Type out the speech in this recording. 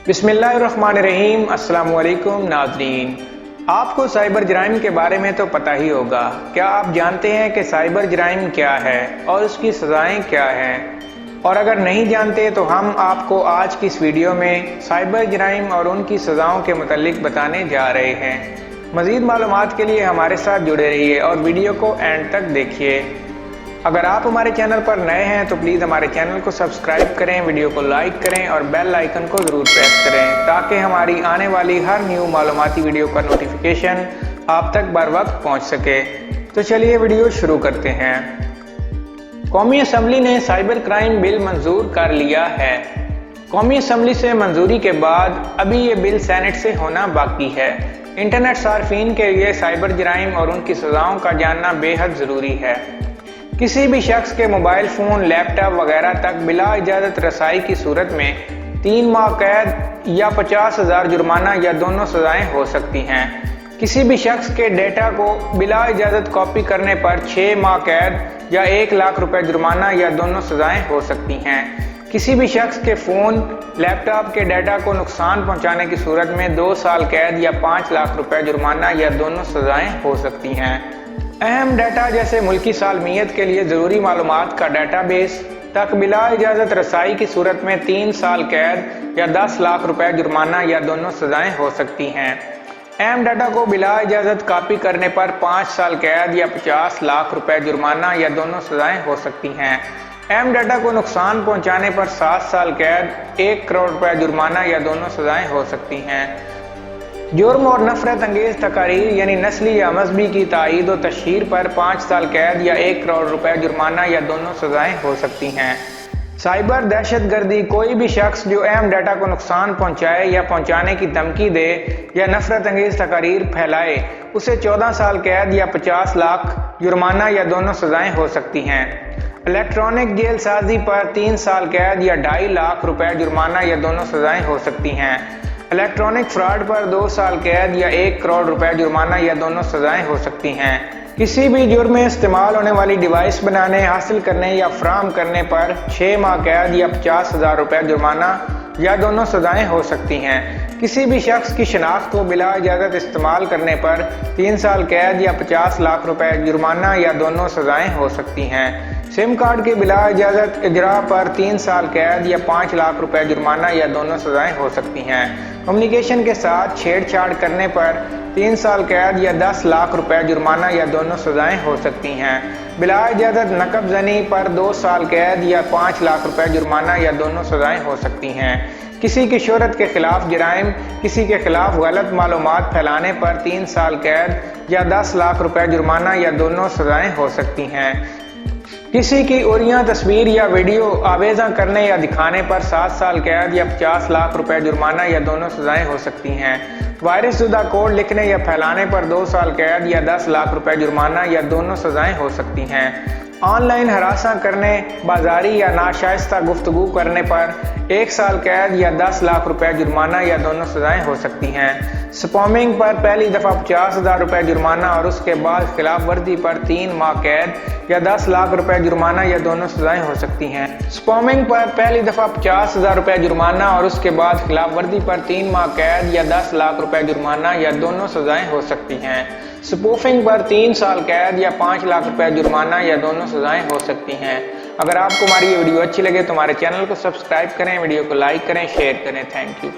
बिस्मिल्लाहिर्रहमानिर्रहीम। अस्सलामु अलैकुम नाज़रीन, आपको साइबर जराइम के बारे में तो पता ही होगा। क्या आप जानते हैं कि साइबर जराइम क्या है और उसकी सज़ाएं क्या हैं? और अगर नहीं जानते तो हम आपको आज की इस वीडियो में साइबर जराइम और उनकी सज़ाओं के मुतालिक बताने जा रहे हैं। मज़ीद मालूमात के लिए हमारे साथ जुड़े रहिए और वीडियो को एंड तक देखिए। अगर आप हमारे चैनल पर नए हैं तो प्लीज़ हमारे चैनल को सब्सक्राइब करें, वीडियो को लाइक करें और बेल आइकन को ज़रूर प्रेस करें ताकि हमारी आने वाली हर न्यू मालूमाती वीडियो का नोटिफिकेशन आप तक बर वक्त पहुँच सके। तो चलिए वीडियो शुरू करते हैं। कौमी असम्बली ने साइबर क्राइम बिल मंजूर कर लिया है। कौमी असम्बली से मंजूरी के बाद अभी ये बिल सेनेट से होना बाकी है। इंटरनेट सार्फिन के लिए साइबर जराइम और उनकी सज़ाओं का जानना बेहद ज़रूरी है। किसी भी शख्स के मोबाइल फ़ोन, लैपटॉप वगैरह तक बिला इजाज़त रसाई की सूरत में 3 माह कैद या 50,000 जुर्माना या दोनों सज़ाएं हो सकती हैं। किसी भी शख्स के डेटा को बिला इजाज़त कॉपी करने पर 6 माह कैद या 1 लाख रुपए जुर्माना या दोनों सज़ाएं हो सकती हैं। किसी भी शख्स के फ़ोन, लैपटॉप के डेटा को नुकसान पहुंचाने की सूरत में 2 साल कैद या 5 लाख रुपए जुर्माना या दोनों सज़ाएं हो सकती हैं। अहम डाटा जैसे मुल्की सालमियत के लिए ज़रूरी मालूमात का डाटाबेस तक बिला इजाज़त रसाई की सूरत में 3 साल कैद या 10 लाख रुपए जुर्माना या दोनों सज़ाएं हो सकती हैं। अहम डाटा को बिला इजाज़त कॉपी करने पर 5 साल कैद या 50 लाख रुपए जुर्माना या दोनों सज़ाएं हो सकती हैं। अहम डाटा को नुकसान पहुंचाने पर 7 साल कैद, 1 करोड़ रुपए जुर्माना या दोनों सज़ाएं हो सकती हैं। जुर्म और नफरत अंगेज तकारीर यानी नस्ली या मजहबी की तायीद और तशहीर पर 5 साल कैद या 1 करोड़ रुपए जुर्माना या दोनों सज़ाएं हो सकती हैं। साइबर दहशत गर्दी, कोई भी शख्स जो अहम डाटा को नुकसान पहुंचाए या पहुंचाने की धमकी दे या नफरत अंगेज तकारीर फैलाए, उसे 14 साल कैद या 50 लाख जुर्माना या दोनों सज़ाएं हो सकती हैं। इलेक्ट्रॉनिक जेल साजी पर 3 साल कैद या 2.5 लाख रुपए जुर्माना या दोनों सज़ाएं हो सकती हैं। इलेक्ट्रॉनिक फ्रॉड पर 2 साल कैद या 1 करोड़ रुपए जुर्माना या दोनों सज़ाएं हो सकती हैं। किसी भी जुर्म में इस्तेमाल होने वाली डिवाइस बनाने, हासिल करने या फ्राहम करने पर 6 माह कैद या 50,000 रुपए जुर्माना या दोनों सज़ाएं हो सकती हैं। किसी भी शख्स की शनाख्त को बिला इजाज़त इस्तेमाल करने पर 3 साल कैद या 50 लाख रुपए जुर्माना या दोनों सज़ाएं हो सकती हैं। सिम कार्ड के बिला इजाज़त इजरा पर 3 साल कैद या 5 लाख रुपए जुर्माना या दोनों सज़ाएं हो सकती हैं। कम्युनिकेशन के साथ छेड़छाड़ करने पर 3 साल कैद या 10 लाख रुपए जुर्माना या दोनों सज़ाएं हो सकती हैं। बिला इजाज़त नकब ज़नी पर 2 साल कैद या 5 लाख रुपए जुर्माना या दोनों सज़ाएं हो सकती हैं। किसी की शोहरत के खिलाफ जराइम, किसी के खिलाफ गलत मालूमात फैलाने पर 3 साल कैद या 10 लाख रुपए जुर्माना या दोनों सज़ाएं हो सकती हैं। किसी की उरियां तस्वीर या वीडियो आवेज़ा करने या दिखाने पर 7 साल कैद या 50 लाख रुपए जुर्माना या दोनों सज़ाएं हो सकती हैं। वायरस शुदा कोड लिखने या फैलाने पर 2 साल कैद या 10 लाख रुपए जुर्माना या दोनों सज़ाएं हो सकती हैं। ऑनलाइन हरासा करने, बाजारी या नाशाइस्ता गुफ्तगू करने पर 1 साल कैद या 10 लाख रुपए जुर्माना या दोनों सज़ाएं हो सकती हैं। स्पैमिंग पर पहली दफ़ा 50,000 रुपए जुर्माना और उसके बाद खिलाफ वर्जी पर 3 माह कैद या 10 लाख रुपए जुर्माना या दोनों सज़ाएं हो सकती हैं। स्पैमिंग पर पहली दफ़ा 50,000 रुपए जुर्माना और उसके बाद खिलाफ वर्जी पर 3 माह कैद या 10 लाख रुपए जुर्माना या दोनों सज़ाएं हो सकती हैं। स्पूफिंग पर 3 साल कैद या 5 लाख रुपए जुर्माना या दोनों सज़ाएं हो सकती हैं। अगर आपको हमारी ये वीडियो अच्छी लगे तो हमारे चैनल को सब्सक्राइब करें, वीडियो को लाइक करें, शेयर करें। Thank you.